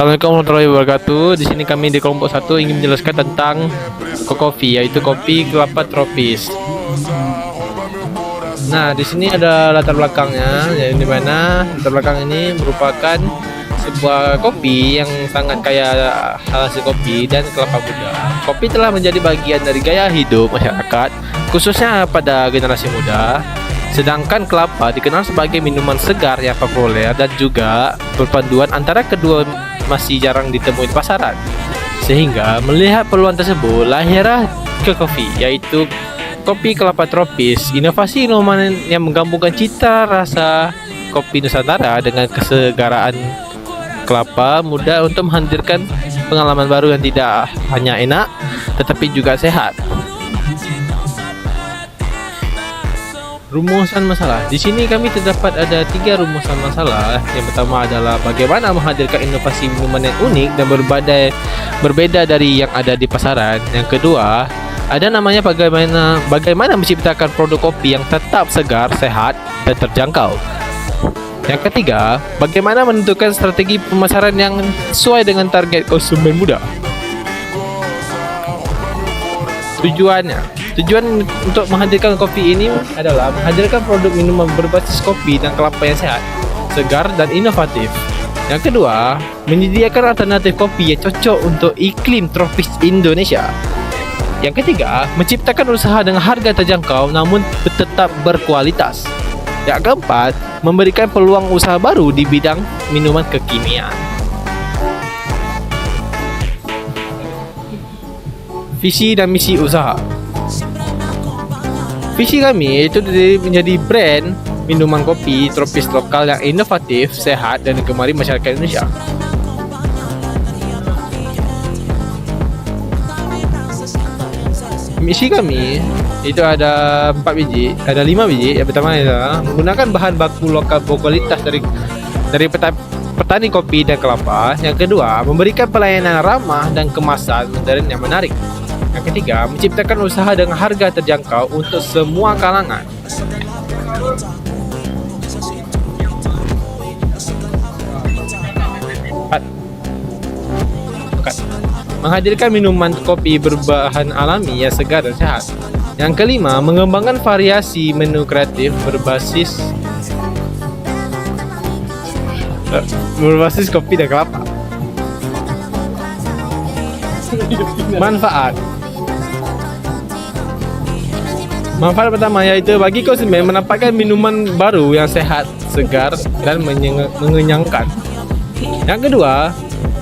Assalamualaikum warahmatullahi wabarakatuh. Di sini kami di kelompok 1 ingin menjelaskan tentang kopi, yaitu kopi kelapa tropis. Nah, di sini ada latar belakangnya, yaitu di mana latar belakang ini merupakan sebuah kopi yang sangat kaya hasil kopi dan kelapa muda. Kopi telah menjadi bagian dari gaya hidup masyarakat, khususnya pada generasi muda. Sedangkan kelapa dikenal sebagai minuman segar yang populer dan juga perpaduan antara kedua masih jarang ditemui di pasaran. Sehingga melihat peluang tersebut, lahirlah ke kopi, yaitu kopi kelapa tropis. Inovasi inovatif yang menggabungkan cita rasa kopi Nusantara dengan kesegaraan kelapa muda untuk menghadirkan pengalaman baru yang tidak hanya enak tetapi juga sehat. Rumusan masalah. Di sini kami terdapat ada 3 rumusan masalah. Yang pertama adalah bagaimana menghadirkan inovasi minuman yang unik dan berbeda dari yang ada di pasaran. Yang kedua, ada namanya bagaimana menciptakan produk kopi yang tetap segar, sehat, dan terjangkau. Yang ketiga, bagaimana menentukan strategi pemasaran yang sesuai dengan target konsumen muda. Tujuan untuk menghadirkan kopi ini adalah menghadirkan produk minuman berbasis kopi dan kelapa yang sehat, segar, dan inovatif. Yang kedua, menyediakan alternatif kopi yang cocok untuk iklim tropis Indonesia. Yang ketiga, menciptakan usaha dengan harga terjangkau namun tetap berkualitas. Yang keempat, memberikan peluang usaha baru di bidang minuman kekinian. Visi dan misi usaha. Visi kami itu menjadi brand minuman kopi tropis lokal yang inovatif, sehat, dan digemari masyarakat Indonesia. Misi kami itu ada 5 biji. Yang pertama adalah menggunakan bahan baku lokal berkualitas dari petani kopi dan kelapa. Yang kedua, memberikan pelayanan ramah dan kemasan modern yang menarik. Yang ketiga, menciptakan usaha dengan harga terjangkau untuk semua kalangan. Menghadirkan minuman kopi berbahan alami yang segar dan sehat. Yang kelima, mengembangkan variasi menu kreatif berbasis kopi dan kelapa. Manfaat pertama yaitu bagi konsumen mendapatkan minuman baru yang sehat, segar, dan mengenyangkan. Yang kedua,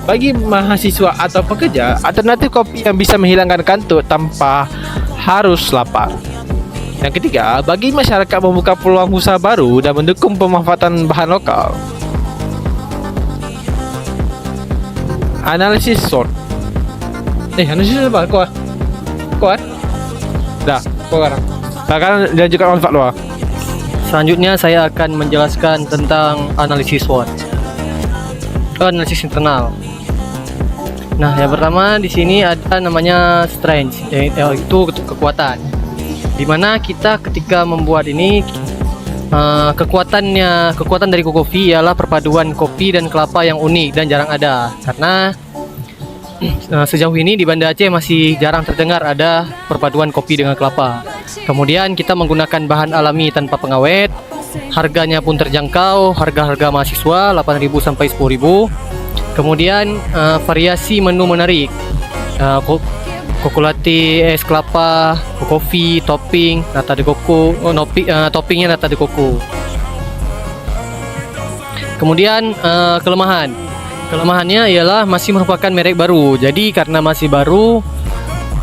bagi mahasiswa atau pekerja, alternatif kopi yang bisa menghilangkan kantuk tanpa harus lapar. Yang ketiga, bagi masyarakat membuka peluang usaha baru dan mendukung pemanfaatan bahan lokal. Analisis SWOT. Analisis apa? Kau dah, kau sekarang. Sekarang dilanjutkan manfaat luar. Selanjutnya saya akan menjelaskan tentang analisis SWOT. Analisis internal. Nah, yang pertama di sini ada namanya strength, yaitu kekuatan. Dimana kita ketika membuat ini kekuatan dari kopi ialah perpaduan kopi dan kelapa yang unik dan jarang ada. Karena sejauh ini di Banda Aceh masih jarang terdengar ada perpaduan kopi dengan kelapa. Kemudian kita menggunakan bahan alami tanpa pengawet. Harganya pun terjangkau, harga mahasiswa 8.000 sampai 10.000. Kemudian variasi menu menarik. Koko latte, es kelapa, kopi, topping, nata de coco, toppingnya nata de coco. Kemudian kelemahannya ialah masih merupakan merek baru. Jadi karena masih baru,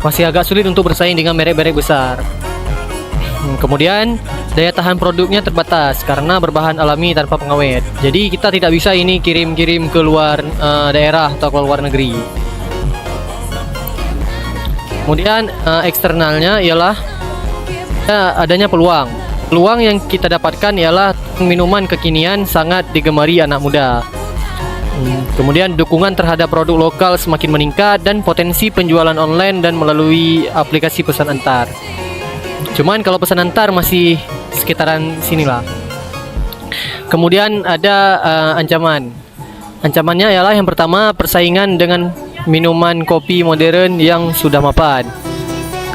masih agak sulit untuk bersaing dengan merek-merek besar. Kemudian daya tahan produknya terbatas karena berbahan alami tanpa pengawet. Jadi kita tidak bisa ini kirim-kirim ke luar daerah atau ke luar negeri. Kemudian eksternalnya ialah adanya peluang. Peluang yang kita dapatkan ialah minuman kekinian sangat digemari anak muda. Kemudian dukungan terhadap produk lokal semakin meningkat dan potensi penjualan online dan melalui aplikasi pesan antar. Cuman kalau pesan antar masih sekitaran sinilah. Kemudian ada ancaman. Ancamannya ialah yang pertama, persaingan dengan minuman kopi modern yang sudah mapan.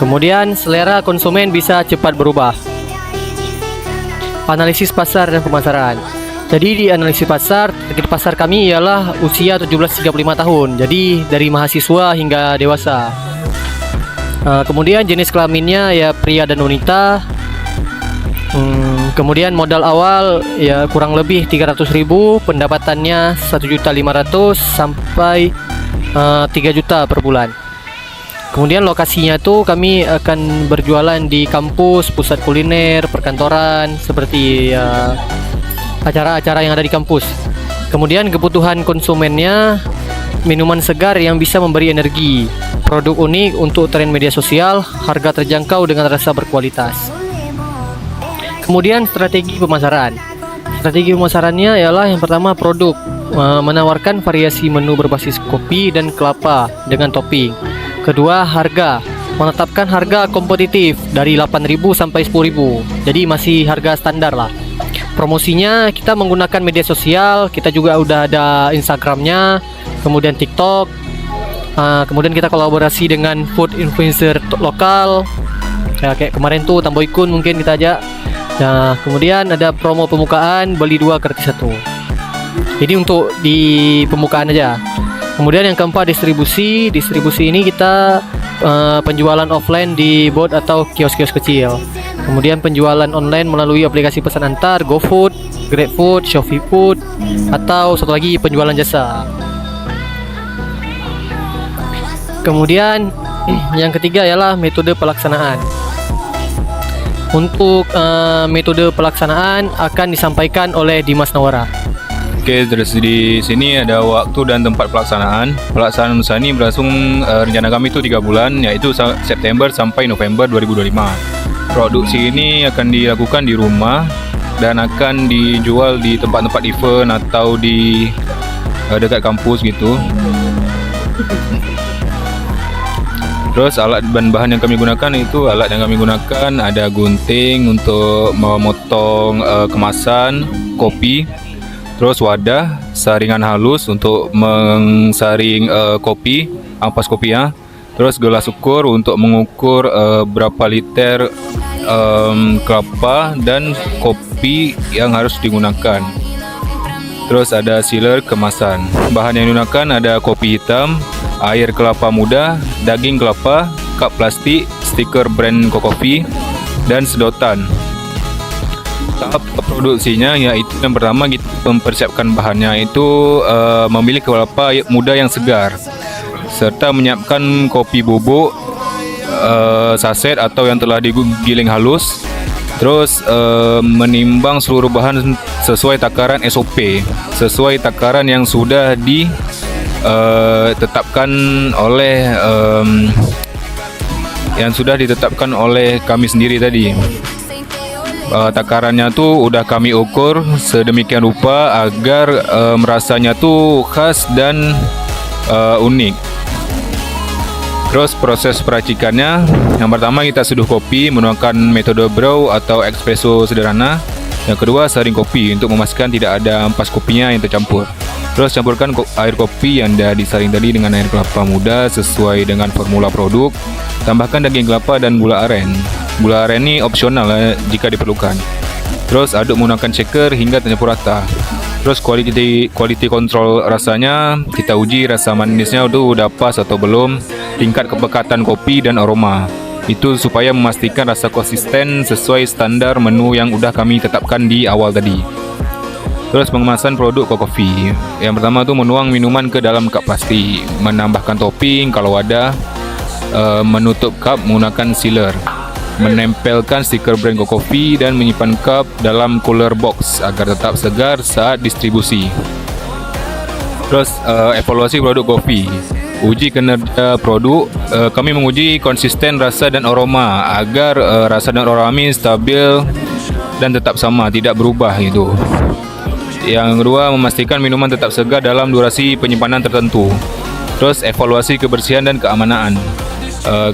Kemudian selera konsumen bisa cepat berubah. Analisis pasar dan pemasaran. Jadi di analisis pasar, target pasar kami ialah usia 17-35 tahun. Jadi dari mahasiswa hingga dewasa. Kemudian jenis kelaminnya ya pria dan wanita. Kemudian modal awal ya kurang lebih 300.000, pendapatannya 1.500.000 sampai 3 juta per bulan. Kemudian lokasinya tuh kami akan berjualan di kampus, pusat kuliner, perkantoran, seperti acara-acara yang ada di kampus. Kemudian kebutuhan konsumennya minuman segar yang bisa memberi energi, produk unik untuk tren media sosial, harga terjangkau dengan rasa berkualitas. Kemudian strategi pemasaran. Strategi pemasarannya ialah yang pertama, produk, menawarkan variasi menu berbasis kopi dan kelapa dengan topping. Kedua, harga, menetapkan harga kompetitif dari 8.000 sampai 10.000. Jadi masih harga standar lah. Promosinya kita menggunakan media sosial, kita juga udah ada Instagramnya, kemudian TikTok. Kemudian kita kolaborasi dengan food influencer lokal. Ya, kayak kemarin tuh Tamboikun mungkin kita ajak. Nah, kemudian ada promo pembukaan, beli 2 gratis 1. Jadi untuk di pembukaan aja. Kemudian yang keempat, distribusi. Distribusi ini kita penjualan offline di bot atau kios-kios kecil. Kemudian penjualan online melalui aplikasi pesan antar, GoFood, GrabFood, Shopee Food, atau satu lagi penjualan jasa. Kemudian yang ketiga ialah metode pelaksanaan. Untuk metode pelaksanaan akan disampaikan oleh Dimas Nawara. Oke, terus di sini ada waktu dan tempat pelaksanaan. Pelaksanaan usaha ini berlangsung, rencana kami itu 3 bulan, yaitu September sampai November 2025. Produksi ini akan dilakukan di rumah dan akan dijual di tempat-tempat event atau di dekat kampus gitu. Terus alat dan bahan yang kami gunakan itu ada gunting untuk memotong kemasan kopi, terus wadah, saringan halus untuk mengsaring kopi, ampas kopi ya. Terus gelas ukur untuk mengukur berapa liter kelapa dan kopi yang harus digunakan. Terus ada sealer kemasan. Bahan yang digunakan ada kopi hitam, air kelapa muda, daging kelapa, cup plastik, stiker brand Cocofi, dan sedotan. Tahap produksinya yaitu yang pertama kita mempersiapkan bahannya itu memilih kelapa muda yang segar, serta menyiapkan kopi bubuk, saset atau yang telah digiling halus. Terus menimbang seluruh bahan sesuai takaran SOP, sesuai takaran yang sudah ditetapkan oleh kami sendiri tadi. Takarannya tuh udah kami ukur sedemikian rupa agar rasanya tuh khas dan unik. Terus proses peracikannya, yang pertama kita seduh kopi menggunakan metode brew atau espresso sederhana. Yang kedua, saring kopi untuk memastikan tidak ada ampas kopinya yang tercampur. Terus campurkan air kopi yang dah disaring tadi dengan air kelapa muda sesuai dengan formula produk. Tambahkan daging kelapa dan gula aren. Gula aren ini opsional jika diperlukan. Terus aduk menggunakan shaker hingga tercampur rata. Terus quality control rasanya, kita uji rasa manisnya udah pas atau belum, tingkat kepekatan kopi dan aroma. Itu supaya memastikan rasa konsisten sesuai standar menu yang udah kami tetapkan di awal tadi. Terus pengemasan produk Cocofi. Yang pertama tuh menuang minuman ke dalam cup plastik, menambahkan topping kalau ada, menutup cup menggunakan sealer, menempelkan stiker brand Cocofi dan menyimpan cup dalam cooler box agar tetap segar saat distribusi. Terus evaluasi produk kopi. Uji kinerja produk, kami menguji konsisten rasa dan aroma agar rasa dan aroma stabil dan tetap sama, tidak berubah gitu. Yang kedua, memastikan minuman tetap segar dalam durasi penyimpanan tertentu. Terus evaluasi kebersihan dan keamanan.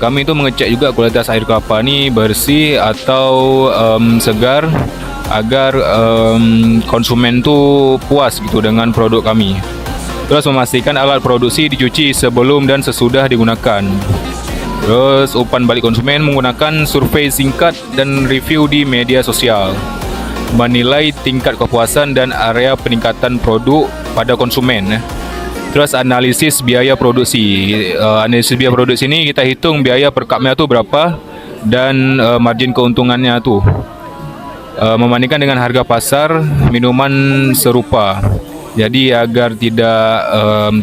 Kami itu mengecek juga kualitas air kelapa ini bersih atau segar agar konsumen tuh puas gitu dengan produk kami. Terus memastikan alat produksi dicuci sebelum dan sesudah digunakan. Terus umpan balik konsumen menggunakan survei singkat dan review di media sosial. Menilai tingkat kepuasan dan area peningkatan produk pada konsumen. Terus analisis biaya produksi. Analisis biaya produksi ini kita hitung biaya per cupnya tu berapa dan margin keuntungannya tu. Membandingkan dengan harga pasar minuman serupa. Jadi agar tidak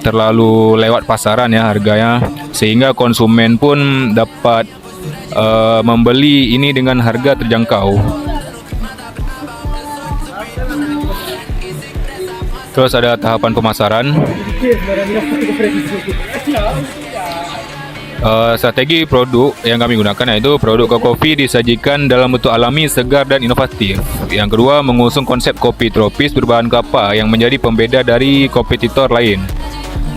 terlalu lewat pasaran ya harganya, sehingga konsumen pun dapat membeli ini dengan harga terjangkau. Terus ada tahapan pemasaran. Strategi produk yang kami gunakan yaitu produk kopi disajikan dalam bentuk alami, segar dan inovatif. Yang kedua, mengusung konsep kopi tropis berbahan kelapa yang menjadi pembeda dari kompetitor lain.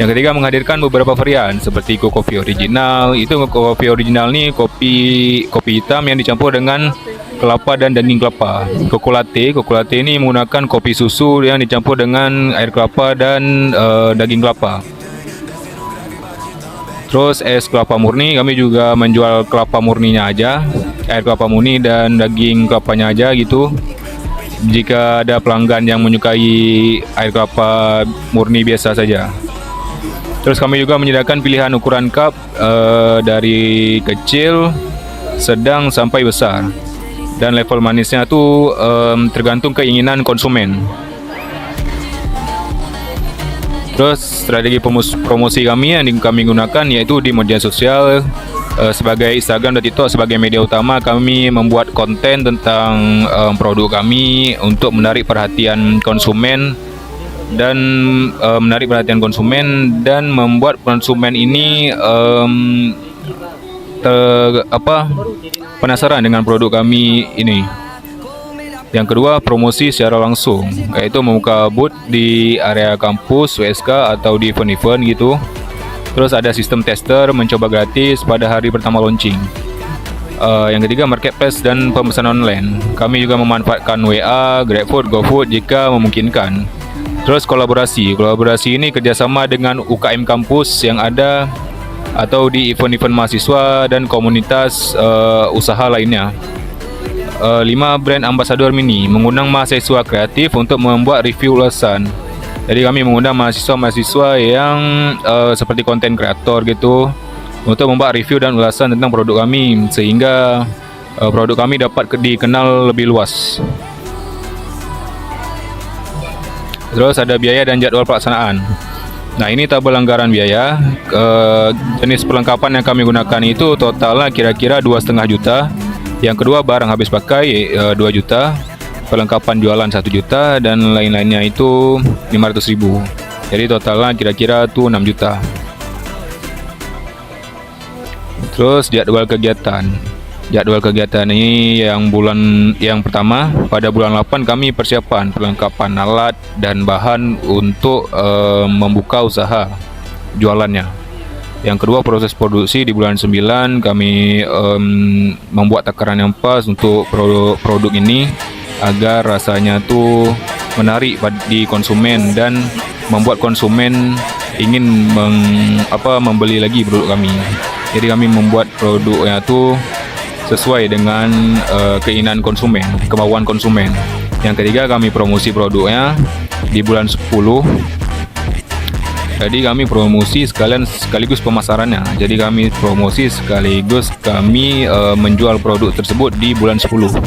Yang ketiga, menghadirkan beberapa varian seperti kopi original. Itu kopi original ni kopi hitam yang dicampur dengan kelapa dan daging kelapa. Coco latte ini menggunakan kopi susu yang dicampur dengan air kelapa dan daging kelapa. Terus es kelapa murni, kami juga menjual kelapa murninya aja, air kelapa murni dan daging kelapanya aja gitu. Jika ada pelanggan yang menyukai air kelapa murni biasa saja. Terus kami juga menyediakan pilihan ukuran cup dari kecil, sedang sampai besar. Dan level manisnya tu tergantung keinginan konsumen. Terus strategi promosi kami yang kami gunakan yaitu di media sosial sebagai Instagram dan TikTok sebagai media utama. Kami membuat konten tentang produk kami untuk menarik perhatian konsumen dan membuat konsumen ini penasaran dengan produk kami ini. Yang kedua, promosi secara langsung, yaitu membuka booth di area kampus, WSK atau di event-event gitu. Terus ada sistem tester mencoba gratis pada hari pertama launching. Yang ketiga, marketplace dan pemesanan online. Kami juga memanfaatkan WA, GrabFood, GoFood jika memungkinkan. Terus kolaborasi ini kerjasama dengan UKM kampus yang ada atau di event-event mahasiswa dan komunitas usaha lainnya. 5 brand ambassador mini, mengundang mahasiswa kreatif untuk membuat review ulasan. Jadi kami mengundang mahasiswa-mahasiswa yang seperti konten kreator gitu untuk membuat review dan ulasan tentang produk kami, sehingga produk kami dapat dikenal lebih luas. Terus ada biaya dan jadwal pelaksanaan. Nah, ini tabel anggaran biaya. Jenis perlengkapan yang kami gunakan itu totalnya kira-kira 2,5 juta. Yang kedua, barang habis pakai 2 juta, perlengkapan jualan 1 juta, dan lain-lainnya itu 500.000. Jadi totalnya kira-kira tuh 6 juta. Terus jadwal kegiatan. Jadwal kegiatan ini yang pertama, pada bulan 8 kami persiapan perlengkapan alat dan bahan untuk membuka usaha jualannya. Yang kedua, proses produksi. Di bulan 9 kami membuat takaran yang pas untuk produk ini agar rasanya tuh menarik di konsumen dan membuat konsumen ingin membeli lagi produk kami. Jadi kami membuat produknya tuh sesuai dengan keinginan konsumen, kemauan konsumen. Yang ketiga, kami promosi produknya di bulan 10. Jadi kami promosi sekaligus pemasarannya. Jadi kami promosi sekaligus kami menjual produk tersebut di bulan 10.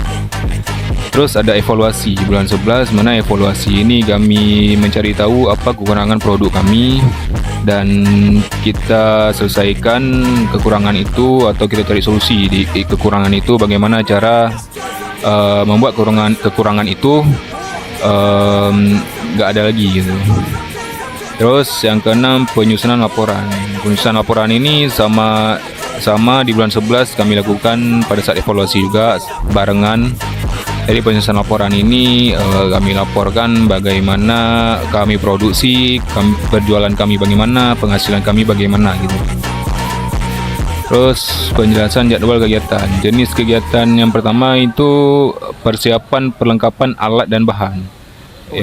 Terus ada evaluasi bulan 11, mana evaluasi ini kami mencari tahu apa kekurangan produk kami dan kita selesaikan kekurangan itu atau kita cari solusi di kekurangan itu, bagaimana cara membuat kekurangan itu nggak ada lagi gitu. Terus yang keenam, penyusunan laporan. Penyusunan laporan ini sama di bulan 11 kami lakukan pada saat evaluasi juga barengan. Jadi penyusunan laporan ini kami laporkan bagaimana kami produksi, penjualan kami bagaimana, penghasilan kami bagaimana gitu. Terus penjelasan jadwal kegiatan. Jenis kegiatan yang pertama itu persiapan perlengkapan alat dan bahan.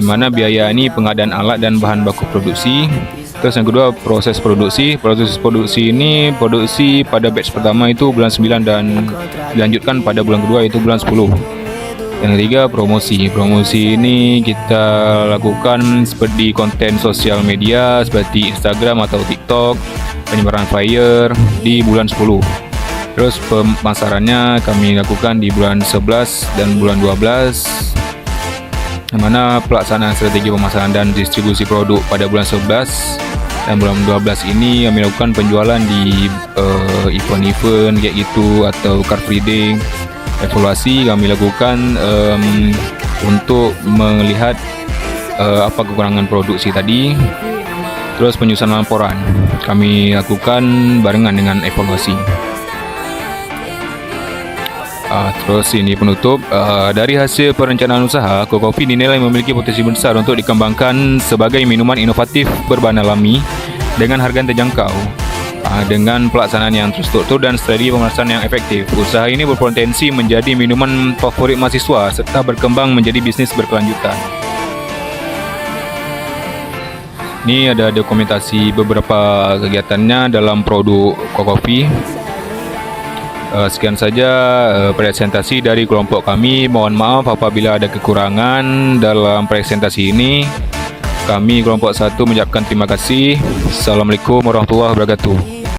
Mana biaya ini pengadaan alat dan bahan baku produksi. Terus yang kedua proses produksi. Proses produksi ini produksi pada batch pertama itu bulan 9 dan dilanjutkan pada bulan kedua itu bulan 10. Yang ketiga promosi. Promosi ini kita lakukan seperti konten sosial media seperti Instagram atau TikTok, penyebaran flyer di bulan 10. Terus pemasarannya kami lakukan di bulan 11 dan bulan 12. Yang mana pelaksanaan strategi pemasaran dan distribusi produk pada bulan 11 dan bulan 12 ini kami lakukan penjualan di event-event kayak gitu atau car free day. Evaluasi kami lakukan untuk melihat apa kekurangan produksi tadi. Terus penyusunan laporan kami lakukan barengan dengan evaluasi. Terus ini penutup. Dari hasil perencanaan usaha, Cocofi dinilai memiliki potensi besar untuk dikembangkan sebagai minuman inovatif berbahan alami dengan harga yang terjangkau. Dengan pelaksanaan yang terstruktur dan strategi pemasaran yang efektif, usaha ini berpotensi menjadi minuman favorit mahasiswa serta berkembang menjadi bisnis berkelanjutan. Ini ada dokumentasi beberapa kegiatannya dalam produk Cocofi. Sekian saja presentasi dari kelompok kami. Mohon maaf apabila ada kekurangan dalam presentasi ini. Kami kelompok 1 mengucapkan terima kasih. Assalamualaikum warahmatullahi wabarakatuh.